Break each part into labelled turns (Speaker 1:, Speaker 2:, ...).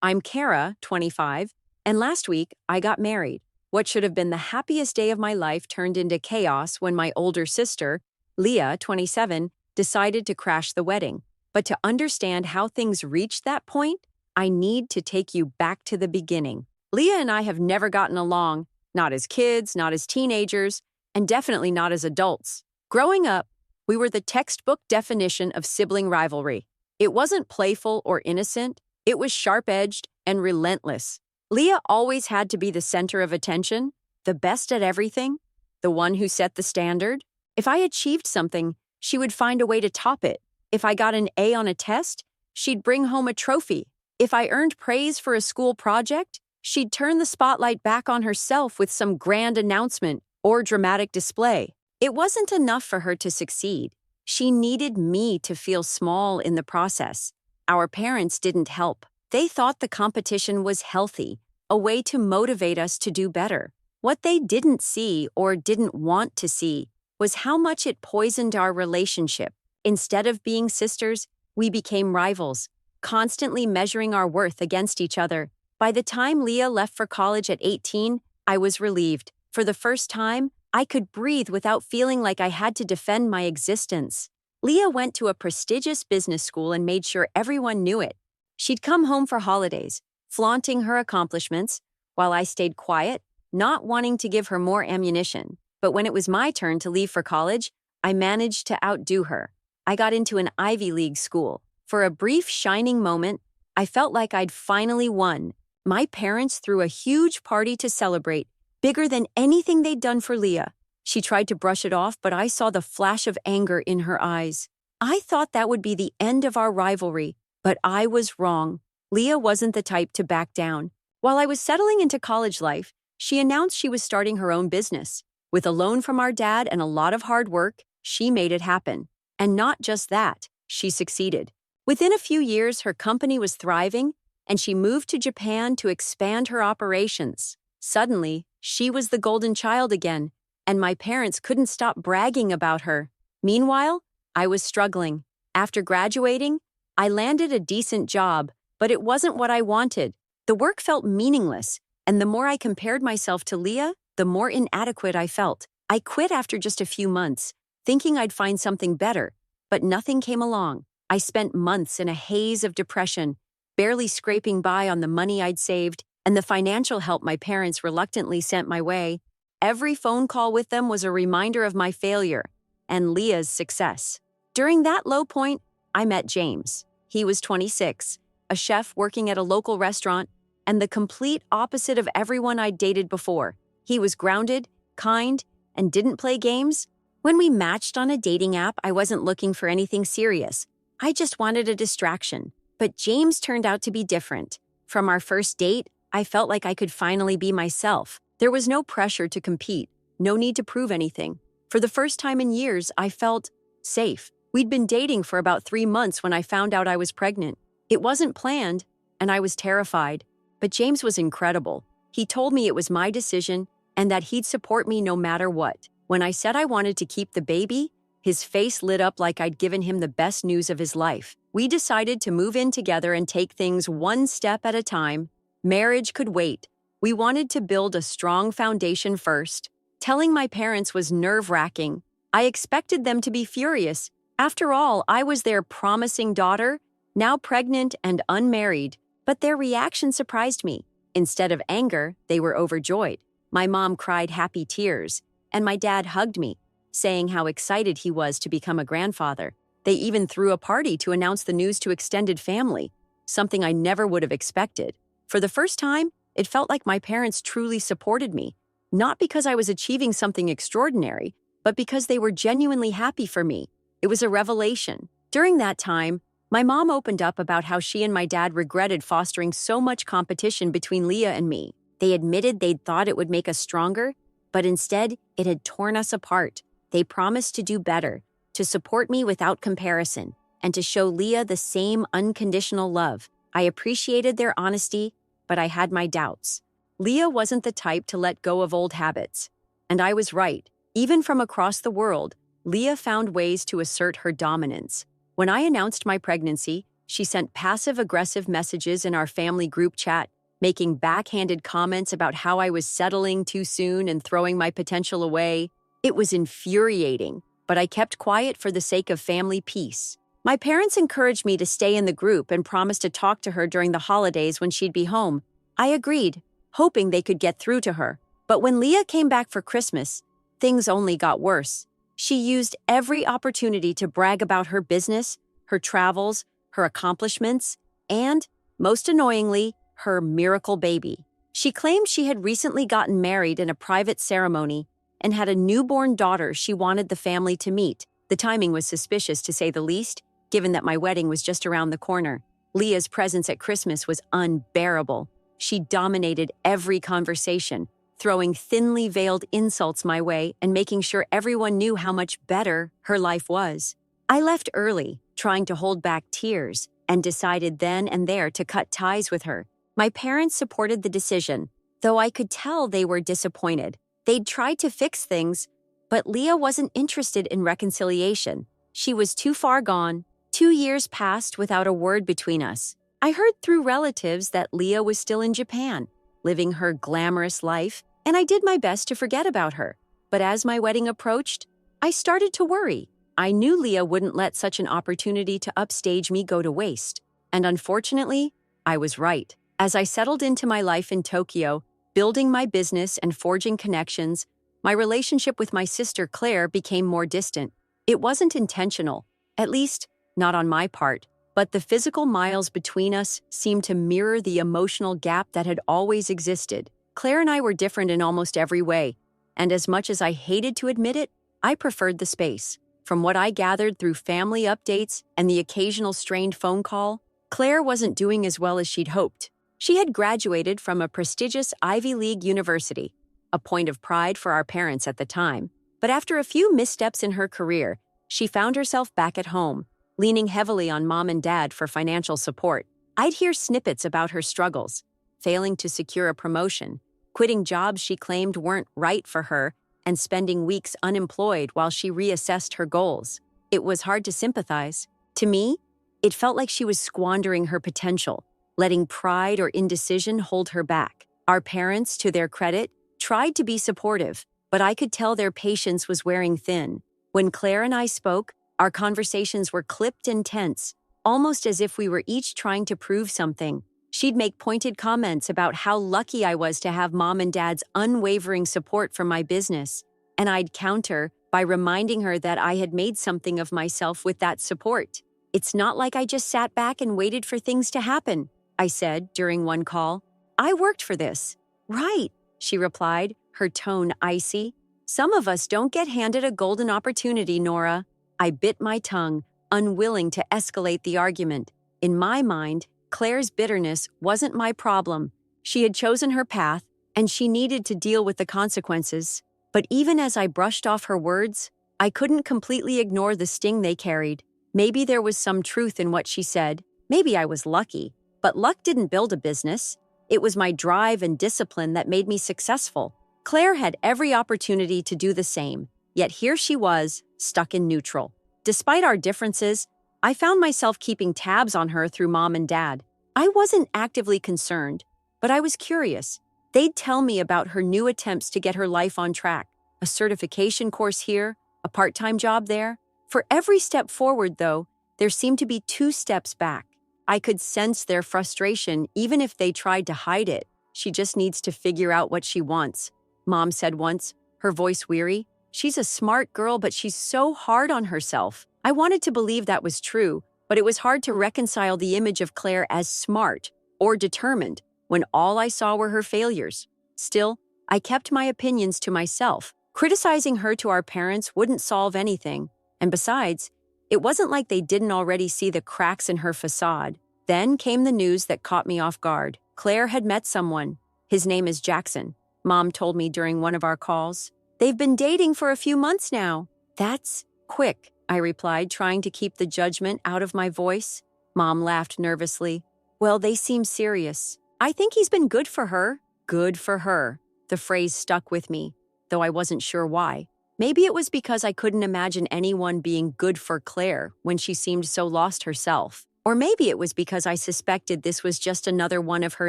Speaker 1: I'm Kara, 25, and last week I got married. What should have been the happiest day of my life turned into chaos when my older sister, Leah, 27, decided to crash the wedding. But to understand how things reached that point, I need to take you back to the beginning. Leah and I have never gotten along, not as kids, not as teenagers, and definitely not as adults. Growing up, we were the textbook definition of sibling rivalry. It wasn't playful or innocent, it was sharp-edged and relentless. Leah always had to be the center of attention, the best at everything, the one who set the standard. If I achieved something, she would find a way to top it. If I got an A on a test, she'd bring home a trophy. If I earned praise for a school project, she'd turn the spotlight back on herself with some grand announcement or dramatic display. It wasn't enough for her to succeed. She needed me to feel small in the process. Our parents didn't help. They thought the competition was healthy, a way to motivate us to do better. What they didn't see or didn't want to see was how much it poisoned our relationship. Instead of being sisters, we became rivals, constantly measuring our worth against each other. By the time Leah left for college at 18, I was relieved. For the first time, I could breathe without feeling like I had to defend my existence. Leah went to a prestigious business school and made sure everyone knew it. She'd come home for holidays, flaunting her accomplishments, while I stayed quiet, not wanting to give her more ammunition. But when it was my turn to leave for college, I managed to outdo her. I got into an Ivy League school. For a brief, shining moment, I felt like I'd finally won. My parents threw a huge party to celebrate, bigger than anything they'd done for Leah. She tried to brush it off, but I saw the flash of anger in her eyes. I thought that would be the end of our rivalry, but I was wrong. Leah wasn't the type to back down. While I was settling into college life, she announced she was starting her own business. With a loan from our dad and a lot of hard work, she made it happen. And not just that, she succeeded. Within a few years, her company was thriving, and she moved to Japan to expand her operations. Suddenly, she was the golden child again, and my parents couldn't stop bragging about her. Meanwhile, I was struggling. After graduating, I landed a decent job, but it wasn't what I wanted. The work felt meaningless, and the more I compared myself to Leah, the more inadequate I felt. I quit after just a few months, thinking I'd find something better, but nothing came along. I spent months in a haze of depression, barely scraping by on the money I'd saved and the financial help my parents reluctantly sent my way. Every phone call with them was a reminder of my failure and Leah's success. During that low point, I met James. He was 26, a chef working at a local restaurant, and the complete opposite of everyone I'd dated before. He was grounded, kind, and didn't play games. When we matched on a dating app, I wasn't looking for anything serious. I just wanted a distraction. But James turned out to be different. From our first date, I felt like I could finally be myself. There was no pressure to compete, no need to prove anything. For the first time in years, I felt safe. We'd been dating for about 3 months when I found out I was pregnant. It wasn't planned, and I was terrified. But James was incredible. He told me it was my decision and that he'd support me no matter what. When I said I wanted to keep the baby, his face lit up like I'd given him the best news of his life. We decided to move in together and take things one step at a time. Marriage could wait. We wanted to build a strong foundation first. Telling my parents was nerve-wracking. I expected them to be furious. After all, I was their promising daughter, now pregnant and unmarried. But their reaction surprised me. Instead of anger, they were overjoyed. My mom cried happy tears, and my dad hugged me, saying how excited he was to become a grandfather. They even threw a party to announce the news to extended family, something I never would have expected. For the first time, it felt like my parents truly supported me, not because I was achieving something extraordinary, but because they were genuinely happy for me. It was a revelation. During that time, my mom opened up about how she and my dad regretted fostering so much competition between Leah and me. They admitted they'd thought it would make us stronger, but instead, it had torn us apart. They promised to do better, to support me without comparison, and to show Leah the same unconditional love. I appreciated their honesty, but I had my doubts. Leah wasn't the type to let go of old habits. And I was right. Even from across the world, Leah found ways to assert her dominance. When I announced my pregnancy, She sent passive-aggressive messages in our family group chat, making backhanded comments about how I was settling too soon and throwing my potential away. It was infuriating, but I kept quiet for the sake of family peace. My parents encouraged me to stay in the group and promised to talk to her during the holidays when she'd be home. I agreed, hoping they could get through to her. But when Leah came back for Christmas, things only got worse. She used every opportunity to brag about her business, her travels, her accomplishments, and, most annoyingly, her miracle baby. She claimed she had recently gotten married in a private ceremony and had a newborn daughter she wanted the family to meet. The timing was suspicious, to say the least, given that my wedding was just around the corner. Leah's presence at Christmas was unbearable. She dominated every conversation, throwing thinly veiled insults my way and making sure everyone knew how much better her life was. I left early, trying to hold back tears, and decided then and there to cut ties with her. My parents supported the decision, though I could tell they were disappointed. They'd tried to fix things, but Leah wasn't interested in reconciliation. She was too far gone. 2 years passed without a word between us. I heard through relatives that Leah was still in Japan, living her glamorous life, and I did my best to forget about her. But as my wedding approached, I started to worry. I knew Leah wouldn't let such an opportunity to upstage me go to waste. And unfortunately, I was right. As I settled into my life in Tokyo, building my business and forging connections, my relationship with my sister Claire became more distant. It wasn't intentional, at least not on my part, but the physical miles between us seemed to mirror the emotional gap that had always existed. Claire and I were different in almost every way, and as much as I hated to admit it, I preferred the space. From what I gathered through family updates and the occasional strained phone call, Claire wasn't doing as well as she'd hoped. She had graduated from a prestigious Ivy League university, a point of pride for our parents at the time. But after a few missteps in her career, she found herself back at home, leaning heavily on mom and dad for financial support. I'd hear snippets about her struggles, failing to secure a promotion, quitting jobs she claimed weren't right for her, and spending weeks unemployed while she reassessed her goals. It was hard to sympathize. To me, it felt like she was squandering her potential, letting pride or indecision hold her back. Our parents, to their credit, tried to be supportive, but I could tell their patience was wearing thin. When Claire and I spoke, our conversations were clipped and tense, almost as if we were each trying to prove something. She'd make pointed comments about how lucky I was to have mom and dad's unwavering support for my business, and I'd counter by reminding her that I had made something of myself with that support. "It's not like I just sat back and waited for things to happen," I said during one call. "I worked for this." "Right," she replied, her tone icy. "Some of us don't get handed a golden opportunity, Nora." I bit my tongue, unwilling to escalate the argument. In my mind, Claire's bitterness wasn't my problem. She had chosen her path, and she needed to deal with the consequences. But even as I brushed off her words, I couldn't completely ignore the sting they carried. Maybe there was some truth in what she said. Maybe I was lucky. But luck didn't build a business. It was my drive and discipline that made me successful. Claire had every opportunity to do the same, yet here she was, stuck in neutral. Despite our differences, I found myself keeping tabs on her through mom and dad. I wasn't actively concerned, but I was curious. They'd tell me about her new attempts to get her life on track, a certification course here, a part-time job there. For every step forward, though, there seemed to be 2 steps back. I could sense their frustration even if they tried to hide it. "She just needs to figure out what she wants," Mom said once, her voice weary. "She's a smart girl, but she's so hard on herself." I wanted to believe that was true, but it was hard to reconcile the image of Claire as smart or determined when all I saw were her failures. Still, I kept my opinions to myself. Criticizing her to our parents wouldn't solve anything, and besides, it wasn't like they didn't already see the cracks in her facade. Then came the news that caught me off guard. Claire had met someone. "His name is Jackson," Mom told me during one of our calls. "They've been dating for a few months now." "That's quick," I replied, trying to keep the judgment out of my voice. Mom laughed nervously. "Well, they seem serious. I think he's been good for her." Good for her. The phrase stuck with me, though I wasn't sure why. Maybe it was because I couldn't imagine anyone being good for Claire when she seemed so lost herself. Or maybe it was because I suspected this was just another one of her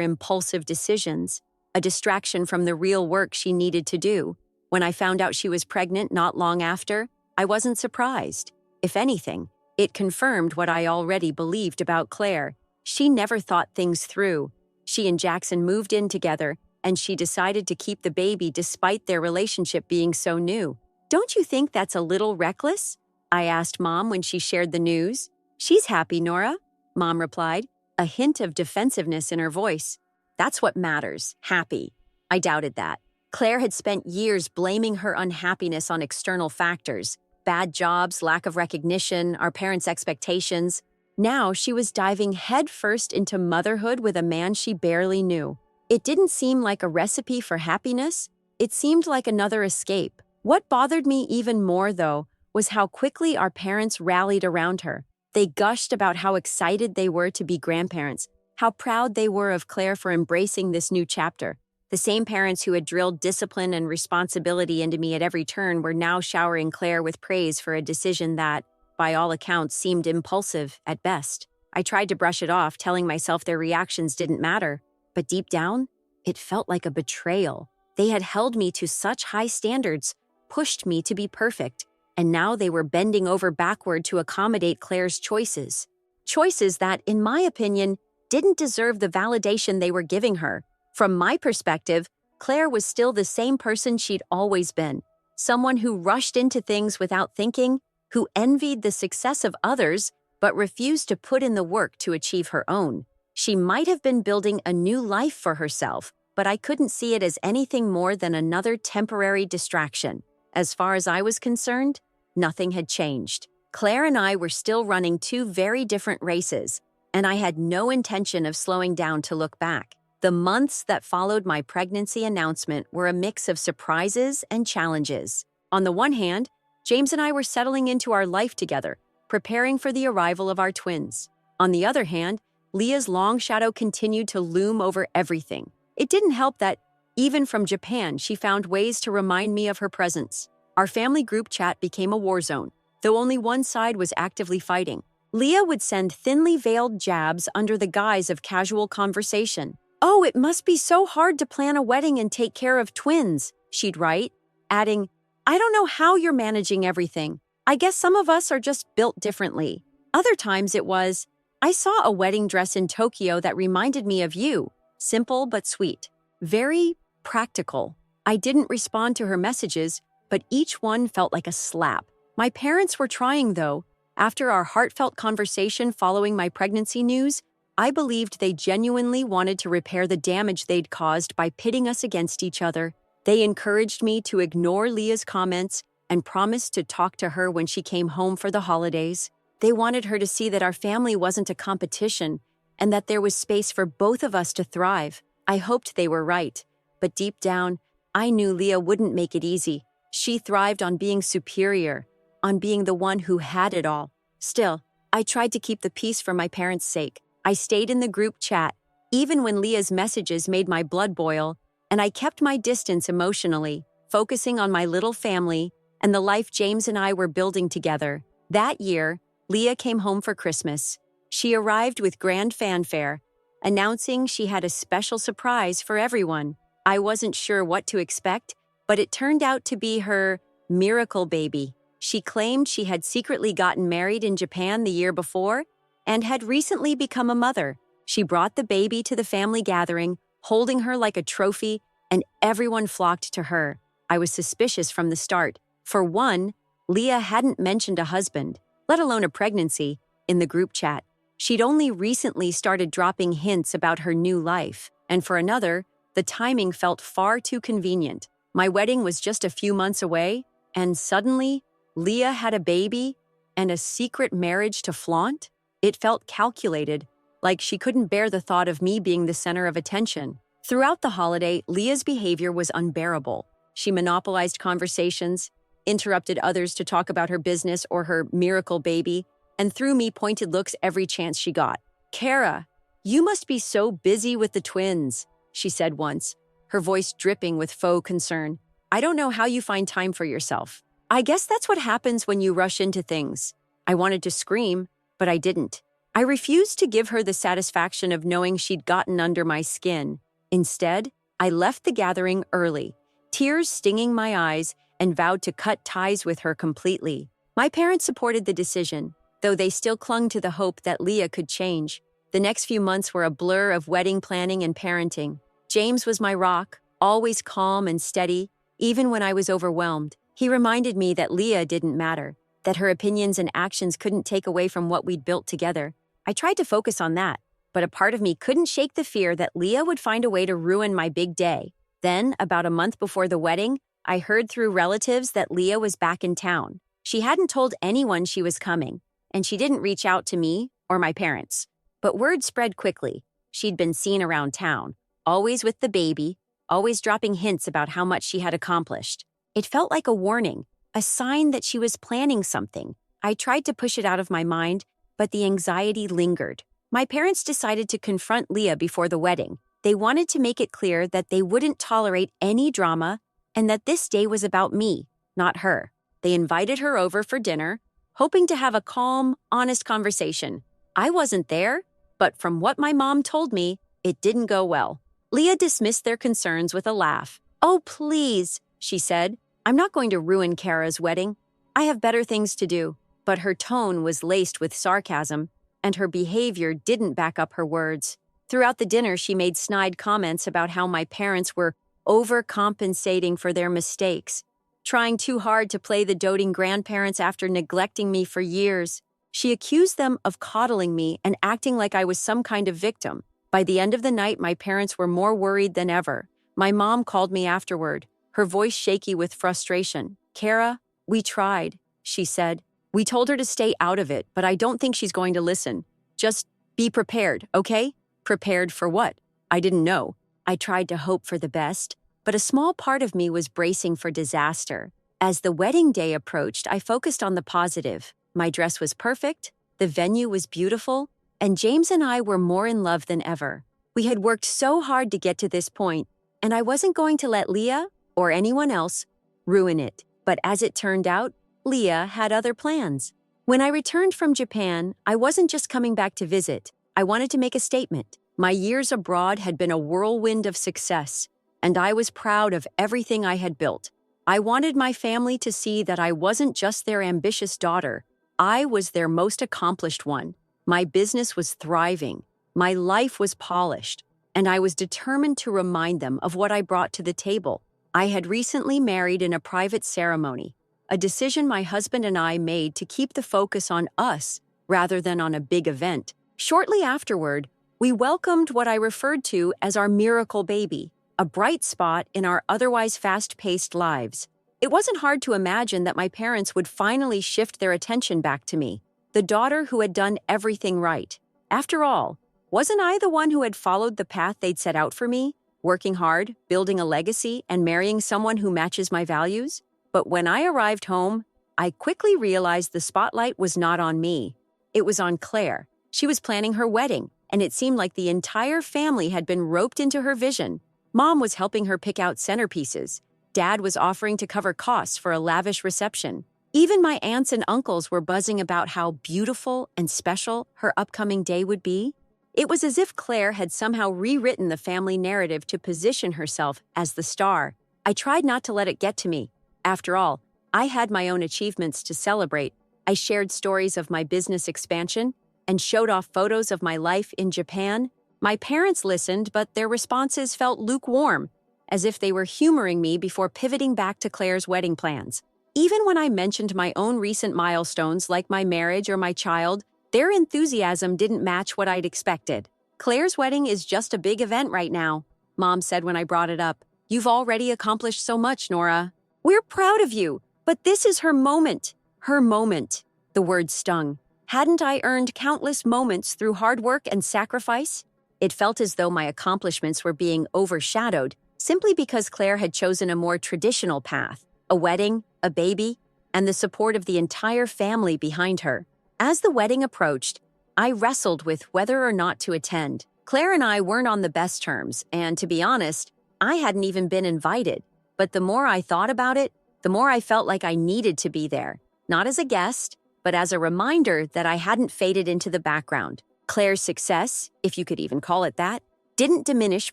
Speaker 1: impulsive decisions, a distraction from the real work she needed to do. When I found out she was pregnant not long after, I wasn't surprised. If anything, it confirmed what I already believed about Claire. She never thought things through. She and Jackson moved in together, and she decided to keep the baby despite their relationship being so new. Don't you think that's a little reckless? I asked Mom when she shared the news. She's happy, Nora, Mom replied, a hint of defensiveness in her voice. That's what matters, happy. I doubted that. Claire had spent years blaming her unhappiness on external factors, bad jobs, lack of recognition, our parents' expectations. Now she was diving headfirst into motherhood with a man she barely knew. It didn't seem like a recipe for happiness. It seemed like another escape. What bothered me even more, though, was how quickly our parents rallied around her. They gushed about how excited they were to be grandparents, how proud they were of Claire for embracing this new chapter. The same parents who had drilled discipline and responsibility into me at every turn were now showering Claire with praise for a decision that, by all accounts, seemed impulsive at best. I tried to brush it off, telling myself their reactions didn't matter. But deep down, it felt like a betrayal. They had held me to such high standards, pushed me to be perfect, and now they were bending over backward to accommodate Claire's choices. Choices that, in my opinion, didn't deserve the validation they were giving her. From my perspective, Claire was still the same person she'd always been. Someone who rushed into things without thinking, who envied the success of others, but refused to put in the work to achieve her own. She might have been building a new life for herself, but I couldn't see it as anything more than another temporary distraction. As far as I was concerned, nothing had changed. Claire and I were still running two very different races, and I had no intention of slowing down to look back. The months that followed my pregnancy announcement were a mix of surprises and challenges. On the one hand, James and I were settling into our life together, preparing for the arrival of our twins. On the other hand, Leah's long shadow continued to loom over everything. It didn't help that, even from Japan, she found ways to remind me of her presence. Our family group chat became a war zone, though only one side was actively fighting. Leah would send thinly veiled jabs under the guise of casual conversation. "Oh, it must be so hard to plan a wedding and take care of twins," she'd write, adding, "I don't know how you're managing everything. I guess some of us are just built differently." Other times it was, "I saw a wedding dress in Tokyo that reminded me of you." Simple but sweet. Very practical. I didn't respond to her messages, but each one felt like a slap. My parents were trying, though. After our heartfelt conversation following my pregnancy news, I believed they genuinely wanted to repair the damage they'd caused by pitting us against each other. They encouraged me to ignore Leah's comments and promised to talk to her when she came home for the holidays. They wanted her to see that our family wasn't a competition and that there was space for both of us to thrive. I hoped they were right, but deep down, I knew Leah wouldn't make it easy. She thrived on being superior, on being the one who had it all. Still, I tried to keep the peace for my parents' sake. I stayed in the group chat, even when Leah's messages made my blood boil, and I kept my distance emotionally, focusing on my little family and the life James and I were building together. That year, Leah came home for Christmas. She arrived with grand fanfare, announcing she had a special surprise for everyone. I wasn't sure what to expect, but it turned out to be her miracle baby. She claimed she had secretly gotten married in Japan the year before and had recently become a mother. She brought the baby to the family gathering, holding her like a trophy, and everyone flocked to her. I was suspicious from the start. For one, Leah hadn't mentioned a husband, let alone a pregnancy, in the group chat. She'd only recently started dropping hints about her new life. And for another, the timing felt far too convenient. My wedding was just a few months away, and suddenly, Leah had a baby and a secret marriage to flaunt? It felt calculated, like she couldn't bear the thought of me being the center of attention. Throughout the holiday, Leah's behavior was unbearable. She monopolized conversations, interrupted others to talk about her business or her miracle baby, and threw me pointed looks every chance she got. "Kara, you must be so busy with the twins," she said once, her voice dripping with faux concern. "I don't know how you find time for yourself." I guess that's what happens when you rush into things. I wanted to scream, but I didn't. I refused to give her the satisfaction of knowing she'd gotten under my skin. Instead, I left the gathering early, tears stinging my eyes, and vowed to cut ties with her completely. My parents supported the decision, though they still clung to the hope that Leah could change. The next few months were a blur of wedding planning and parenting. James was my rock, always calm and steady, even when I was overwhelmed. He reminded me that Leah didn't matter, that her opinions and actions couldn't take away from what we'd built together. I tried to focus on that, but a part of me couldn't shake the fear that Leah would find a way to ruin my big day. Then, about a month before the wedding, I heard through relatives that Leah was back in town. She hadn't told anyone she was coming, and she didn't reach out to me or my parents. But word spread quickly. She'd been seen around town, always with the baby, always dropping hints about how much she had accomplished. It felt like a warning, a sign that she was planning something. I tried to push it out of my mind, but the anxiety lingered. My parents decided to confront Leah before the wedding. They wanted to make it clear that they wouldn't tolerate any drama and that this day was about me, not her. They invited her over for dinner, hoping to have a calm, honest conversation. I wasn't there, but from what my mom told me, it didn't go well. Leah dismissed their concerns with a laugh. "Oh, please," she said. "I'm not going to ruin Kara's wedding. I have better things to do." But her tone was laced with sarcasm, and her behavior didn't back up her words. Throughout the dinner, she made snide comments about how my parents were overcompensating for their mistakes, trying too hard to play the doting grandparents after neglecting me for years. She accused them of coddling me and acting like I was some kind of victim. By the end of the night, my parents were more worried than ever. My mom called me afterward, her voice shaky with frustration. "Kara, we tried," she said. "We told her to stay out of it, but I don't think she's going to listen. Just be prepared, okay?" Prepared for what? I didn't know. I tried to hope for the best, but a small part of me was bracing for disaster. As the wedding day approached, I focused on the positive. My dress was perfect, the venue was beautiful, and James and I were more in love than ever. We had worked so hard to get to this point, and I wasn't going to let Leah, or anyone else, ruin it. But as it turned out, Leah had other plans. When I returned from Japan, I wasn't just coming back to visit. I wanted to make a statement. My years abroad had been a whirlwind of success, and I was proud of everything I had built. I wanted my family to see that I wasn't just their ambitious daughter. I was their most accomplished one. My business was thriving. My life was polished, and I was determined to remind them of what I brought to the table. I had recently married in a private ceremony, a decision my husband and I made to keep the focus on us rather than on a big event. Shortly afterward, we welcomed what I referred to as our miracle baby, a bright spot in our otherwise fast-paced lives. It wasn't hard to imagine that my parents would finally shift their attention back to me, the daughter who had done everything right. After all, wasn't I the one who had followed the path they'd set out for me, working hard, building a legacy, and marrying someone who matches my values? But when I arrived home, I quickly realized the spotlight was not on me. It was on Claire. She was planning her wedding, and it seemed like the entire family had been roped into her vision. Mom was helping her pick out centerpieces. Dad was offering to cover costs for a lavish reception. Even my aunts and uncles were buzzing about how beautiful and special her upcoming day would be. It was as if Claire had somehow rewritten the family narrative to position herself as the star. I tried not to let it get to me. After all, I had my own achievements to celebrate. I shared stories of my business expansion and showed off photos of my life in Japan. My parents listened, but their responses felt lukewarm, as if they were humoring me before pivoting back to Claire's wedding plans. Even when I mentioned my own recent milestones like my marriage or my child, their enthusiasm didn't match what I'd expected. "Claire's wedding is just a big event right now," Mom said when I brought it up. "You've already accomplished so much, Nora. We're proud of you, but this is her moment." Her moment. The word stung. Hadn't I earned countless moments through hard work and sacrifice? It felt as though my accomplishments were being overshadowed simply because Claire had chosen a more traditional path, a wedding, a baby, and the support of the entire family behind her. As the wedding approached, I wrestled with whether or not to attend. Claire and I weren't on the best terms, and to be honest, I hadn't even been invited. But the more I thought about it, the more I felt like I needed to be there, not as a guest, but as a reminder that I hadn't faded into the background. Claire's success, if you could even call it that, didn't diminish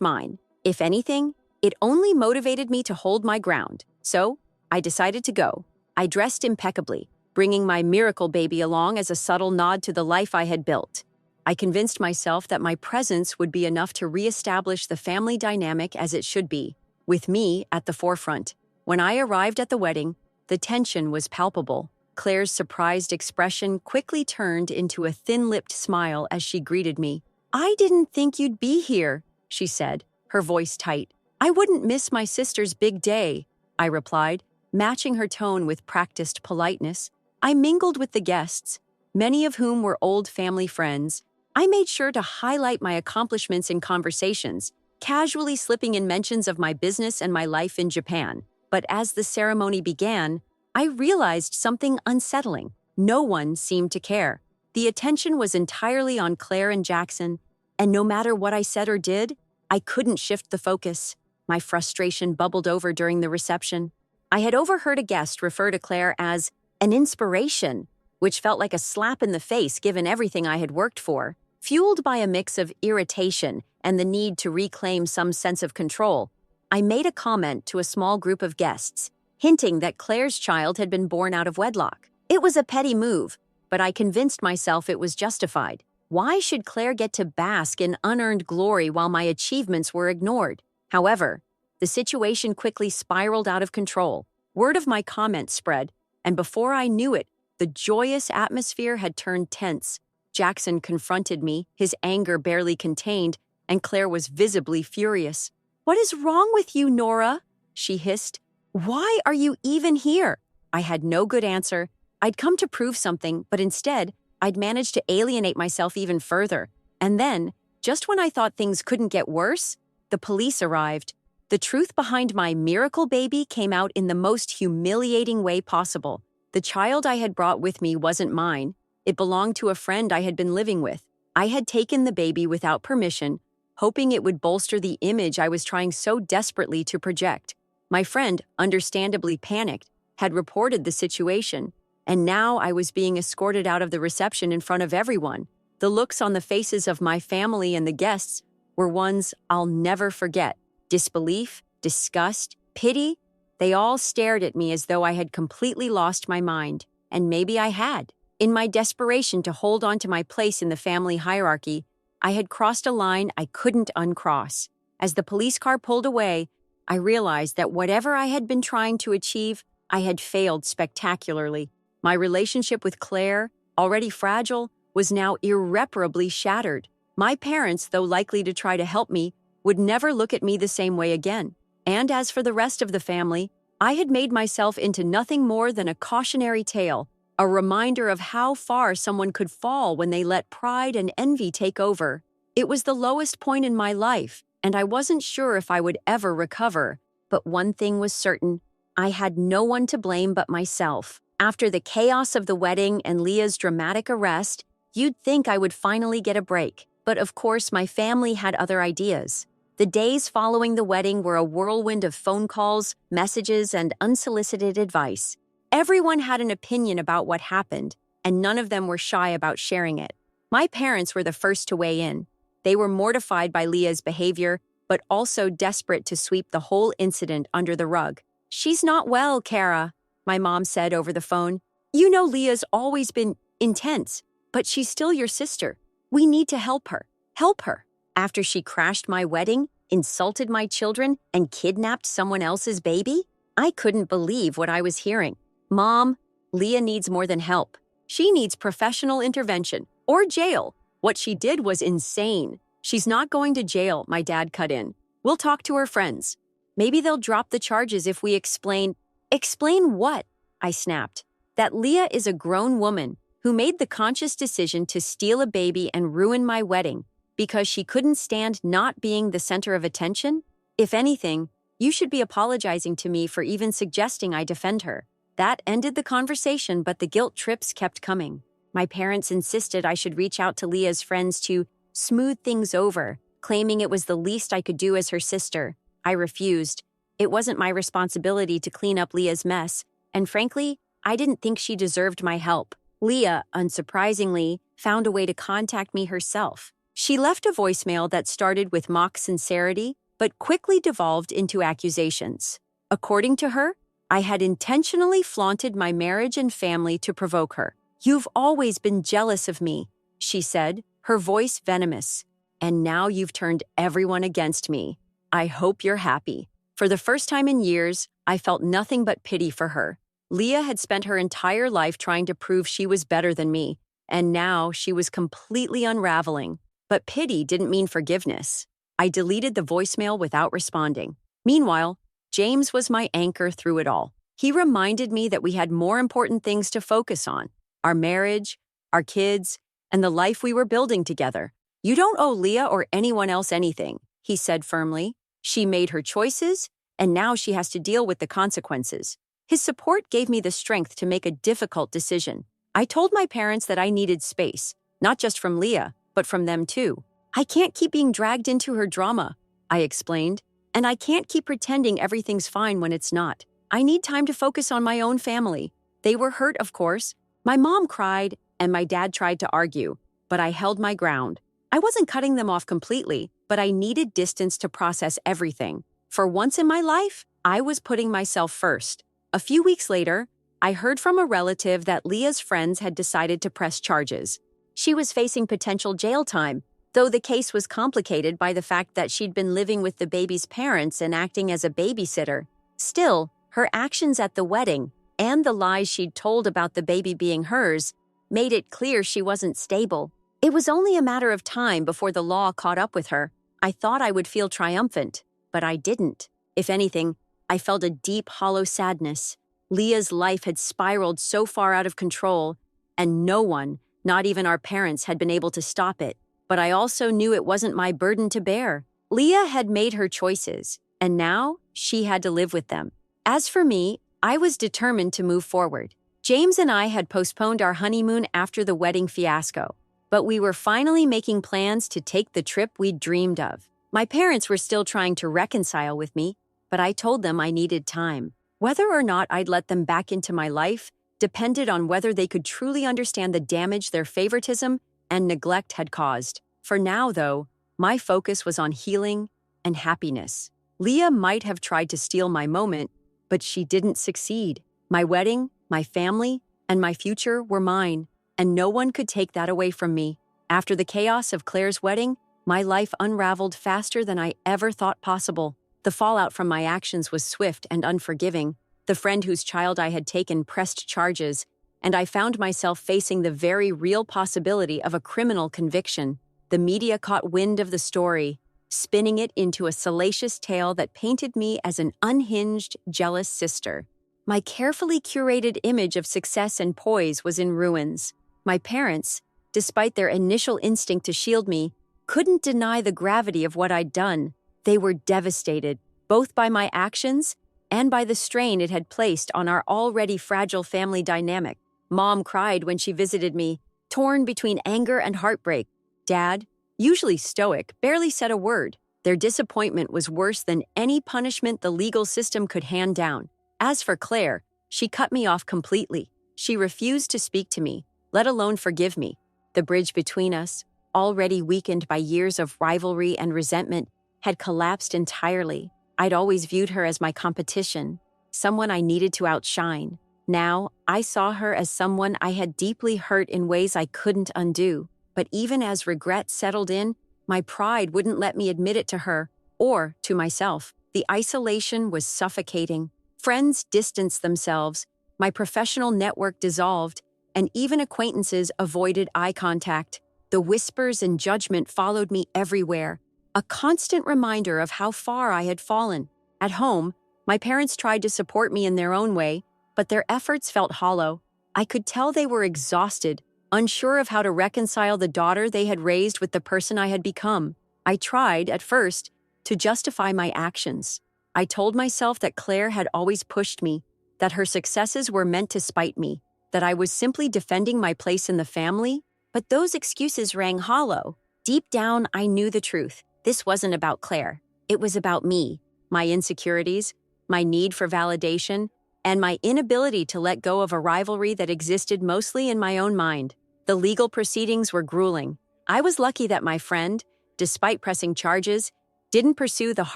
Speaker 1: mine. If anything, it only motivated me to hold my ground. So, I decided to go. I dressed impeccably, bringing my miracle baby along as a subtle nod to the life I had built. I convinced myself that my presence would be enough to reestablish the family dynamic as it should be, with me at the forefront. When I arrived at the wedding, the tension was palpable. Claire's surprised expression quickly turned into a thin-lipped smile as she greeted me. "I didn't think you'd be here," she said, her voice tight. "I wouldn't miss my sister's big day," I replied, matching her tone with practiced politeness. I mingled with the guests, many of whom were old family friends. I made sure to highlight my accomplishments in conversations, casually slipping in mentions of my business and my life in Japan. But as the ceremony began, I realized something unsettling. No one seemed to care. The attention was entirely on Claire and Jackson, and no matter what I said or did, I couldn't shift the focus. My frustration bubbled over during the reception. I had overheard a guest refer to Claire as an inspiration, which felt like a slap in the face given everything I had worked for. Fueled by a mix of irritation and the need to reclaim some sense of control, I made a comment to a small group of guests, hinting that Claire's child had been born out of wedlock. It was a petty move, but I convinced myself it was justified. Why should Claire get to bask in unearned glory while my achievements were ignored? However, the situation quickly spiraled out of control. Word of my comment spread, and before I knew it, the joyous atmosphere had turned tense. Jackson confronted me, his anger barely contained, and Claire was visibly furious. "What is wrong with you, Nora?" she hissed. "Why are you even here?" I had no good answer. I'd come to prove something, but instead, I'd managed to alienate myself even further. And then, just when I thought things couldn't get worse, the police arrived. The truth behind my miracle baby came out in the most humiliating way possible. The child I had brought with me wasn't mine. It belonged to a friend I had been living with. I had taken the baby without permission, hoping it would bolster the image I was trying so desperately to project. My friend, understandably panicked, had reported the situation, and now I was being escorted out of the reception in front of everyone. The looks on the faces of my family and the guests were ones I'll never forget. Disbelief, disgust, pity, they all stared at me as though I had completely lost my mind. And maybe I had. In my desperation to hold on to my place in the family hierarchy, I had crossed a line I couldn't uncross. As the police car pulled away, I realized that whatever I had been trying to achieve, I had failed spectacularly. My relationship with Claire, already fragile, was now irreparably shattered. My parents, though likely to try to help me, would never look at me the same way again. And as for the rest of the family, I had made myself into nothing more than a cautionary tale, a reminder of how far someone could fall when they let pride and envy take over. It was the lowest point in my life, and I wasn't sure if I would ever recover. But one thing was certain, I had no one to blame but myself. After the chaos of the wedding and Leah's dramatic arrest, you'd think I would finally get a break. But of course, my family had other ideas. The days following the wedding were a whirlwind of phone calls, messages, and unsolicited advice. Everyone had an opinion about what happened, and none of them were shy about sharing it. My parents were the first to weigh in. They were mortified by Leah's behavior, but also desperate to sweep the whole incident under the rug. "She's not well, Kara," my mom said over the phone. "You know Leah's always been intense, but she's still your sister. We need to help her. Help her." After she crashed my wedding, insulted my children, and kidnapped someone else's baby? I couldn't believe what I was hearing. "Mom, Leah needs more than help. She needs professional intervention or jail. What she did was insane." "She's not going to jail," my dad cut in. "We'll talk to her friends. Maybe they'll drop the charges if we explain." "Explain what?" I snapped. "That Leah is a grown woman who made the conscious decision to steal a baby and ruin my wedding because she couldn't stand not being the center of attention? If anything, you should be apologizing to me for even suggesting I defend her." That ended the conversation, but the guilt trips kept coming. My parents insisted I should reach out to Leah's friends to smooth things over, claiming it was the least I could do as her sister. I refused. It wasn't my responsibility to clean up Leah's mess, and frankly, I didn't think she deserved my help. Leah, unsurprisingly, found a way to contact me herself. She left a voicemail that started with mock sincerity, but quickly devolved into accusations. According to her, I had intentionally flaunted my marriage and family to provoke her. "You've always been jealous of me," she said, her voice venomous. "And now you've turned everyone against me. I hope you're happy." For the first time in years, I felt nothing but pity for her. Leah had spent her entire life trying to prove she was better than me, and now she was completely unraveling. But pity didn't mean forgiveness. I deleted the voicemail without responding. Meanwhile, James was my anchor through it all. He reminded me that we had more important things to focus on: our marriage, our kids, and the life we were building together. "You don't owe Leah or anyone else anything," he said firmly. "She made her choices, and now she has to deal with the consequences." His support gave me the strength to make a difficult decision. I told my parents that I needed space, not just from Leah, but from them too. "I can't keep being dragged into her drama," I explained, "and I can't keep pretending everything's fine when it's not. I need time to focus on my own family." They were hurt, of course. My mom cried, and my dad tried to argue, but I held my ground. I wasn't cutting them off completely, but I needed distance to process everything. For once in my life, I was putting myself first. A few weeks later, I heard from a relative that Leah's friends had decided to press charges. She was facing potential jail time, though the case was complicated by the fact that she'd been living with the baby's parents and acting as a babysitter. Still, her actions at the wedding and the lies she'd told about the baby being hers made it clear she wasn't stable. It was only a matter of time before the law caught up with her. I thought I would feel triumphant, but I didn't. If anything, I felt a deep, hollow sadness. Leah's life had spiraled so far out of control, and no one, not even our parents, had been able to stop it. But I also knew it wasn't my burden to bear. Leah had made her choices, and now she had to live with them. As for me, I was determined to move forward. James and I had postponed our honeymoon after the wedding fiasco, but we were finally making plans to take the trip we'd dreamed of. My parents were still trying to reconcile with me, but I told them I needed time. Whether or not I'd let them back into my life depended on whether they could truly understand the damage their favoritism and neglect had caused. For now, though, my focus was on healing and happiness. Leah might have tried to steal my moment, but she didn't succeed. My wedding, my family, and my future were mine, and no one could take that away from me. After the chaos of Claire's wedding, my life unraveled faster than I ever thought possible. The fallout from my actions was swift and unforgiving. The friend whose child I had taken pressed charges, and I found myself facing the very real possibility of a criminal conviction. The media caught wind of the story, spinning it into a salacious tale that painted me as an unhinged, jealous sister. My carefully curated image of success and poise was in ruins. My parents, despite their initial instinct to shield me, couldn't deny the gravity of what I'd done. They were devastated, both by my actions and by the strain it had placed on our already fragile family dynamic. Mom cried when she visited me, torn between anger and heartbreak. Dad, usually stoic, barely said a word. Their disappointment was worse than any punishment the legal system could hand down. As for Claire, she cut me off completely. She refused to speak to me, let alone forgive me. The bridge between us, already weakened by years of rivalry and resentment, had collapsed entirely. I'd always viewed her as my competition, someone I needed to outshine. Now, I saw her as someone I had deeply hurt in ways I couldn't undo. But even as regret settled in, my pride wouldn't let me admit it to her or to myself. The isolation was suffocating. Friends distanced themselves, my professional network dissolved, and even acquaintances avoided eye contact. The whispers and judgment followed me everywhere, a constant reminder of how far I had fallen. At home, my parents tried to support me in their own way, but their efforts felt hollow. I could tell they were exhausted, unsure of how to reconcile the daughter they had raised with the person I had become. I tried, at first, to justify my actions. I told myself that Claire had always pushed me, that her successes were meant to spite me, that I was simply defending my place in the family. But those excuses rang hollow. Deep down, I knew the truth. This wasn't about Claire. It was about me, my insecurities, my need for validation, and my inability to let go of a rivalry that existed mostly in my own mind. The legal proceedings were grueling. I was lucky that my friend, despite pressing charges, didn't pursue the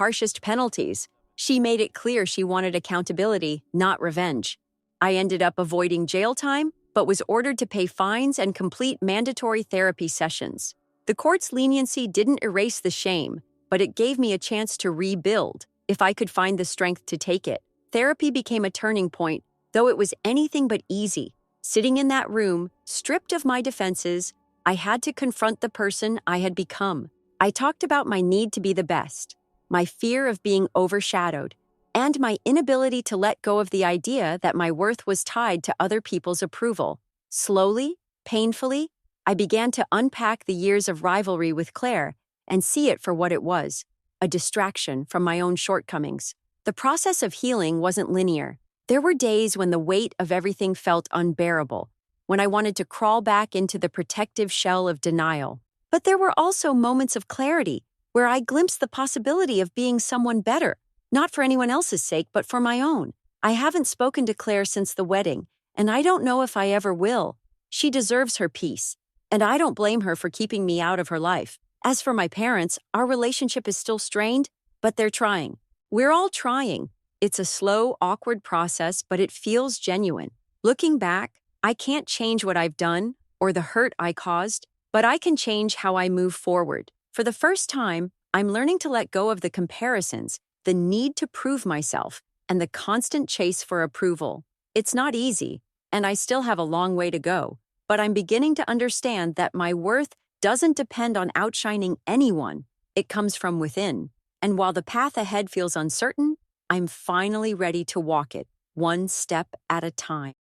Speaker 1: harshest penalties. She made it clear she wanted accountability, not revenge. I ended up avoiding jail time, but was ordered to pay fines and complete mandatory therapy sessions. The court's leniency didn't erase the shame, but it gave me a chance to rebuild, if I could find the strength to take it. Therapy became a turning point, though it was anything but easy. Sitting in that room, stripped of my defenses, I had to confront the person I had become. I talked about my need to be the best, my fear of being overshadowed, and my inability to let go of the idea that my worth was tied to other people's approval. Slowly, painfully, I began to unpack the years of rivalry with Claire and see it for what it was, a distraction from my own shortcomings. The process of healing wasn't linear. There were days when the weight of everything felt unbearable, when I wanted to crawl back into the protective shell of denial. But there were also moments of clarity, where I glimpsed the possibility of being someone better, not for anyone else's sake, but for my own. I haven't spoken to Claire since the wedding, and I don't know if I ever will. She deserves her peace, and I don't blame her for keeping me out of her life. As for my parents, our relationship is still strained, but they're trying. We're all trying. It's a slow, awkward process, but it feels genuine. Looking back, I can't change what I've done or the hurt I caused, but I can change how I move forward. For the first time, I'm learning to let go of the comparisons, the need to prove myself, and the constant chase for approval. It's not easy, and I still have a long way to go, but I'm beginning to understand that my worth doesn't depend on outshining anyone. It comes from within. And while the path ahead feels uncertain, I'm finally ready to walk it, one step at a time.